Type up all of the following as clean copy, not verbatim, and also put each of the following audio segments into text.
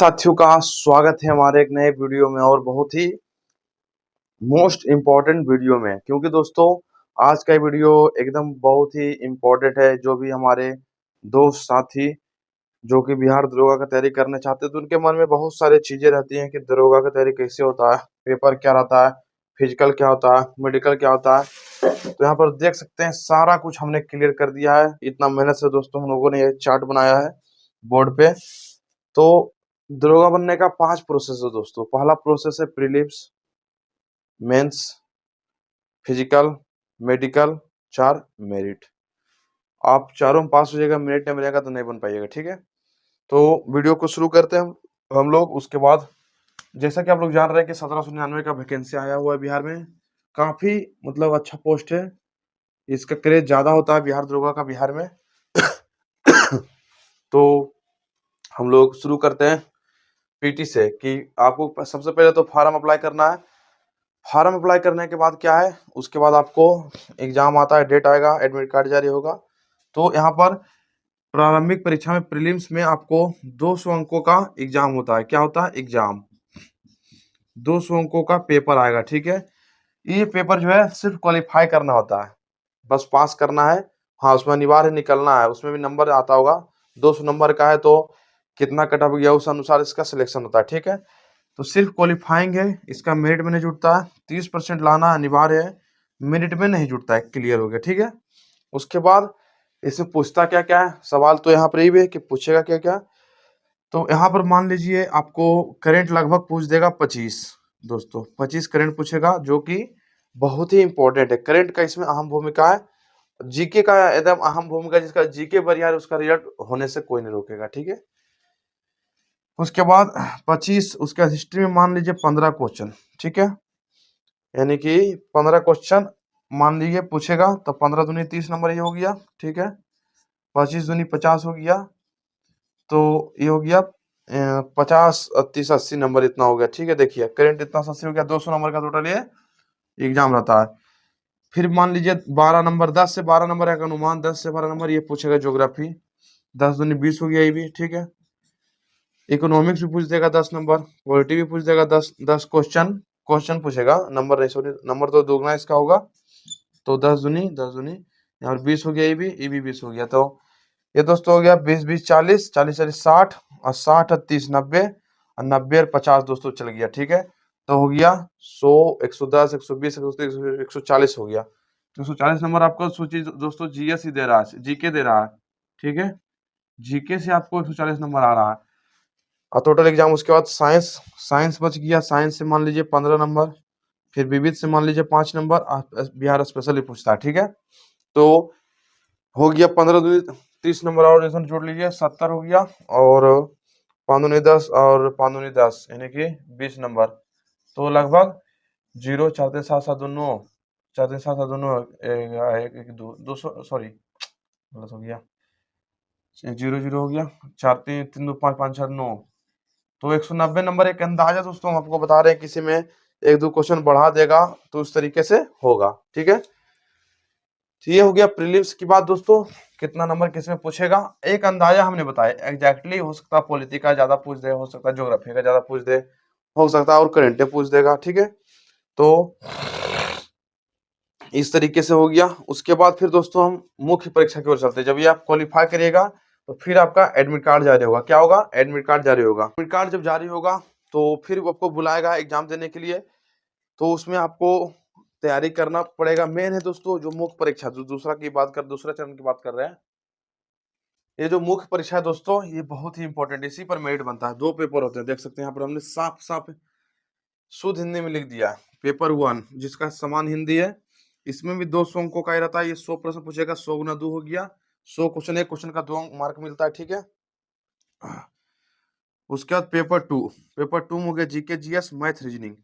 साथियों का स्वागत है हमारे एक नए वीडियो में और बहुत ही मोस्ट इम्पोर्टेंट वीडियो में। क्योंकि दोस्तों आज का वीडियो एकदम बहुत ही इम्पोर्टेंट है। जो भी हमारे दोस्त साथी जो कि बिहार दरोगा का तैयारी करना चाहते हैं तो उनके मन में बहुत सारी चीजें रहती हैं कि दरोगा का तैयारी कैसे होता है, पेपर क्या रहता है, फिजिकल क्या होता है, मेडिकल क्या होता है। तो यहाँ पर देख सकते हैं सारा कुछ हमने क्लियर कर दिया है। इतना मेहनत से दोस्तों हम लोगों ने ये चार्ट बनाया है बोर्ड पे। तो दरोगा बनने का 5 प्रोसेस है दोस्तों। पहला प्रोसेस है prelims, mains, physical, medical, 4 merit. आप चारों में पास हो जाएगा, मेरिट नहीं मिलेगा तो नहीं बन पाइएगा, ठीक है। तो वीडियो को शुरू करते हैं हम लोग। उसके बाद जैसा कि आप लोग जान रहे हैं कि 1799 का वैकेंसी आया हुआ है बिहार में। काफी मतलब अच्छा पोस्ट है, इसका क्रेज ज्यादा होता है बिहार दरोगा का बिहार में। तो हम लोग शुरू करते हैं पीटी से कि आपको सबसे पहले तो फॉर्म अप्लाई करना है। फॉर्म अप्लाई करने के बाद क्या है, उसके बाद आपको एग्जाम आता है, डेट आएगा, एडमिट कार्ड जारी होगा। तो यहाँ पर प्रारंभिक परीक्षा में प्रीलिम्स में आपको 200 अंकों का एग्जाम होता है। क्या होता है? एग्जाम 200 अंकों का पेपर आएगा, ठीक है। ये पेपर जो है सिर्फ क्वालिफाई करना होता है, बस पास करना है। हाँ, उसमें अनिवार्य निकलना है, उसमें भी नंबर आता होगा। 200 नंबर का है तो कितना कट ऑफ गया उस अनुसार इसका सिलेक्शन होता है, ठीक है। तो सिर्फ क्वालिफाइंग है, इसका मेरिट में नहीं जुड़ता है। 30% लाना अनिवार्य है, मेरिट में नहीं जुड़ता है, क्लियर हो गया, ठीक है। उसके बाद इसमें पूछता क्या क्या है, सवाल तो यहाँ पर ही है कि पूछेगा क्या क्या। तो यहाँ पर मान लीजिए आपको करंट लगभग पूछ देगा 25 दोस्तों, 25 करंट पूछेगा, जो कि बहुत ही इंपॉर्टेंट है। करंट का इसमें अहम भूमिका है, जीके का एकदम अहम भूमिका। जिसका जीके बढ़िया है उसका रिजल्ट होने से कोई नहीं रोकेगा, ठीक है। उसके बाद 25, उसके बाद हिस्ट्री में मान लीजिए 15 क्वेश्चन, ठीक है। यानी कि 15 क्वेश्चन मान लीजिए पूछेगा, तो 15 दूनी 30 नंबर ये हो गया, ठीक है। 25 दूनी 50 हो गया, तो ये हो गया 50 30 80 नंबर, इतना हो गया, ठीक है। देखिए करंट इतना 80 हो गया, 200 नंबर का टोटल ये एग्जाम रहता है। फिर मान लीजिए 12 नंबर, 10 से 12 नंबर का अनुमान, 10 से 12 नंबर ये पूछेगा ज्योग्राफी, 10 दूनी 20 हो गया ये भी, ठीक है। इकोनॉमिक्स भी पूछ देगा 10 नंबर, पॉलिटी भी पूछ देगा 10 क्वेश्चन, क्वेश्चन पूछेगा, नंबर नहीं, सॉरी नंबर तो दुगना इसका होगा। तो 10 दूनी यहाँ 20 हो गया, ये भी 20 हो गया। तो ये दोस्तों हो गया 20 20 40 40 40 60 और 60 और 30 90 और 90 और 50 दोस्तों चल गया, ठीक है। तो हो गया 100 110 120 130 140 हो गया। तो 140 नंबर आपको सोचिए दोस्तों, जीएस ही दे रहा है, जीके दे रहा है, ठीक है। जीके से आपको 140 नंबर आ रहा है। और टोटल एग्जाम उसके बाद साइंस, साइंस बच गया, साइंस से मान लीजिए 15 नंबर, फिर विविध से मान लीजिए 5 नंबर, बिहार स्पेशल ही पूछता है, ठीक है। तो हो गया 15 30 नंबर और इसमें जोड़ लीजिए 70 हो गया, और 5 दूनी 10 और 5 दूनी 10 यानी कि 20 नंबर। तो लगभग 0 4 3 7 7 2 9, 4 3 7 7 2 9 1 1 2 200, सॉरी गलत हो गया, 0 0 हो गया, 4 3 3 2 5 5 4 9। तो 190 नंबर एक अंदाजा दोस्तों हम आपको बता रहे हैं, किसी में एक दो क्वेश्चन बढ़ा देगा तो उस तरीके से होगा, ठीक है। तो ये हो गया प्रीलिम्स की बात दोस्तों, कितना नंबर किस में पूछेगा एक अंदाजा हमने बताया। एग्जैक्टली हो सकता है पॉलिटी का ज्यादा पूछ दे, हो सकता है ज्योग्राफी का ज्यादा पूछ दे, हो सकता है और करंट पूछ देगा, ठीक है। तो इस तरीके से हो गया। उसके बाद फिर दोस्तों हम मुख्य परीक्षा की ओर चलते हैं। जब ये आप क्वालिफाई करिएगा तो फिर आपका एडमिट कार्ड जारी होगा। क्या होगा? एडमिट कार्ड जारी होगा। एडमिट कार्ड जब जारी होगा तो फिर वो आपको बुलाएगा एग्जाम देने के लिए। तो उसमें आपको तैयारी करना पड़ेगा। मेन है दोस्तों जो मुख्य परीक्षा, जो दूसरा चरण की बात कर रहे हैं। ये जो मुख्य परीक्षा है दोस्तों, ये बहुत ही इंपॉर्टेंट, इसी पर मेरिट बनता है। 2 पेपर होते हैं, देख सकते हैं यहाँ पर हमने साफ साफ शुद्ध हिंदी में लिख दिया है। पेपर 1 जिसका समान हिंदी है, इसमें भी 200 अंकों का ही रहता है। ये 100 प्रश्न पूछेगा, 100 गुना 2 हो गया, 100 क्वेश्चन, एक क्वेश्चन का 2 मार्क मिलता है, ठीक है। उसके बाद पेपर 2 हो गया जीके जीएस मैथ रीजनिंग।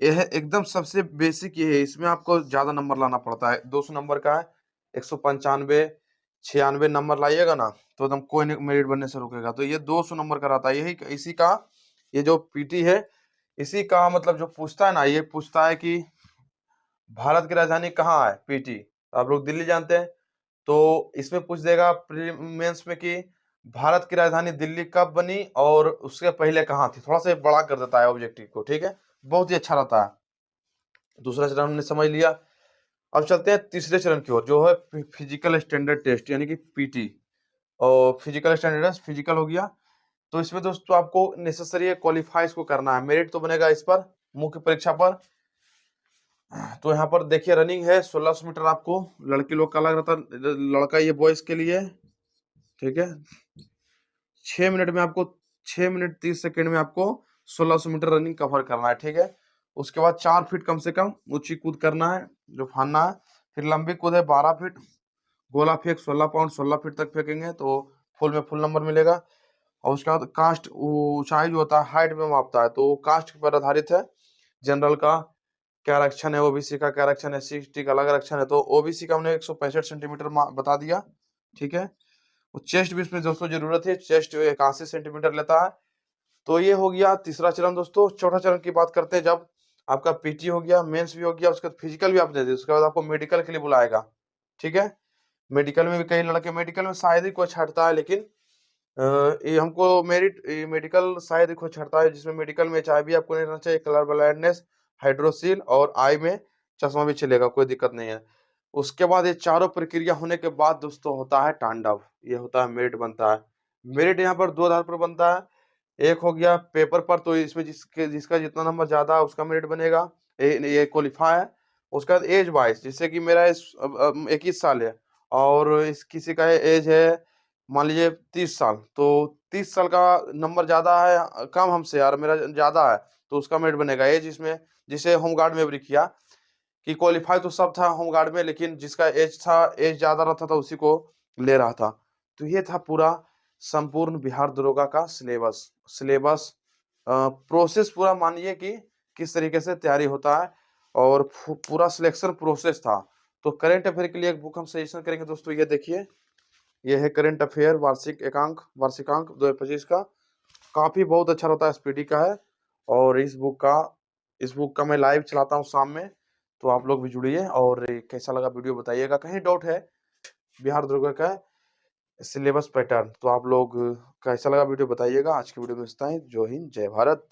ये है एकदम सबसे बेसिक, ये है, इसमें आपको ज्यादा नंबर लाना पड़ता है। 200 नंबर का है, 195 96 नंबर लाइएगा ना तो एकदम कोई नहीं मेरिट बनने से रोकेगा। तो ये 200 नंबर का रहता है। यही इसी का ये जो पीटी है, इसी का मतलब जो पूछता है ना, ये पूछता है कि भारत की राजधानी कहाँ है, पीटी। आप लोग दिल्ली जानते हैं, तो इसमें पूछ देगा मेंस में कि भारत की राजधानी दिल्ली कब बनी और उसके पहले कहाँ थी, थोड़ा सा बड़ा कर देता है ऑब्जेक्टिव को, ठीक है, बहुत ही अच्छा रहता है। दूसरा चरण हमने समझ लिया। अब चलते हैं तीसरे चरण की ओर, जो है फिजिकल स्टैंडर्ड टेस्ट यानी कि पीटी। और फिजिकल स्टैंडर्ड फिजिकल हो गया। तो इसमें दोस्तों आपको नेसेसरी है क्वालिफाई इसको करना है, मेरिट तो बनेगा इस पर मुख्य परीक्षा पर। तो यहाँ पर देखिए रनिंग है 1600 मीटर, आपको लड़की लोग का अलग रहता है, लड़का ये बॉयज के लिए, ठीक है। 6 मिनट में आपको 6 मिनट 30 सेकेंड में आपको 1600 मीटर रनिंग कवर करना है, ठीक है। उसके बाद 4 फीट कम से कम ऊंची कूद करना है, जो फानना है। फिर लंबी कूद है 12 फीट, गोला फेंक 16 पाउंड 16 फीट तक फेंकेंगे तो फुल में फुल नंबर मिलेगा। और उसके बाद कास्ट ऊंचाई जो होता है हाइट में मापता है, तो कास्ट पर आधारित है। जनरल का क्या आरक्षण है, ओबीसी का क्या आरक्षण है, एससी का अलग आरक्षण है। तो ओबीसी का हमने 165 सेंटीमीटर बता दिया, ठीक है। चेस्ट भी इसमें दोस्तों जरूरत है, चेस्ट 81 सेंटीमीटर लेता है। तो ये हो गया तीसरा चरण दोस्तों। चौथा चरण की बात करते हैं, जब आपका पीटी हो गया, मेंस भी हो गया, उसके बाद फिजिकल भी आप दे दिए, उसके बाद आपको मेडिकल के लिए बुलाएगा, ठीक है। मेडिकल में भी कई लड़के, मेडिकल में शायद ही कोई छाटता है, लेकिन ये हमको मेरिट मेडिकल शायद ही कोई छाटता है, जिसमें मेडिकल में एचआईवी आपको नहीं रहना चाहिए, कलर ब्लाइंडनेस, हाइड्रोसील, और आई में चश्मा भी चलेगा, कोई दिक्कत नहीं है। उसके बाद ये चारों प्रक्रिया होने के बाद दोस्तों होता है तांडव, ये होता है मेरिट बनता है। मेरिट यहाँ पर दो आधार पर बनता है। एक हो गया पेपर पर, तो इसमें जिसका जितना नंबर ज्यादा है उसका मेरिट बनेगा, ये क्वालिफाई है। उसके बाद एज वाइज, जैसे कि मेरा 21 साल है और इस किसी का एज है मान लीजिए 30 साल, तो 30 साल का नंबर ज्यादा है कम हमसे, यार मेरा ज्यादा है, तो उसका मेरिट बनेगा एज इसमें। जिसे होमगार्ड में भी किया कि क्वालिफाई तो सब था होमगार्ड में, लेकिन जिसका एज था, एज ज्यादा रहता था उसी को ले रहा था। तो ये था पूरा संपूर्ण बिहार दरोगा का सिलेबस। सिलेबस प्रोसेस पूरा मानिए कि किस तरीके से तैयारी होता है, और पूरा सिलेक्शन प्रोसेस था। तो करेंट अफेयर के लिए एक बुक हम सजेशन करेंगे दोस्तों, ये देखिए, ये है करेंट अफेयर वार्षिकांक 2025 का। काफी बहुत अच्छा रहता है, स्पीडी का है। और इस बुक का मैं लाइव चलाता हूँ शाम में, तो आप लोग भी जुड़िए। और कैसा लगा वीडियो बताइएगा, कहीं डाउट है बिहार दुर्ग का सिलेबस पैटर्न, तो आप लोग कैसा लगा वीडियो बताइएगा। आज की वीडियो में इतना ही। जय हिंद जय भारत।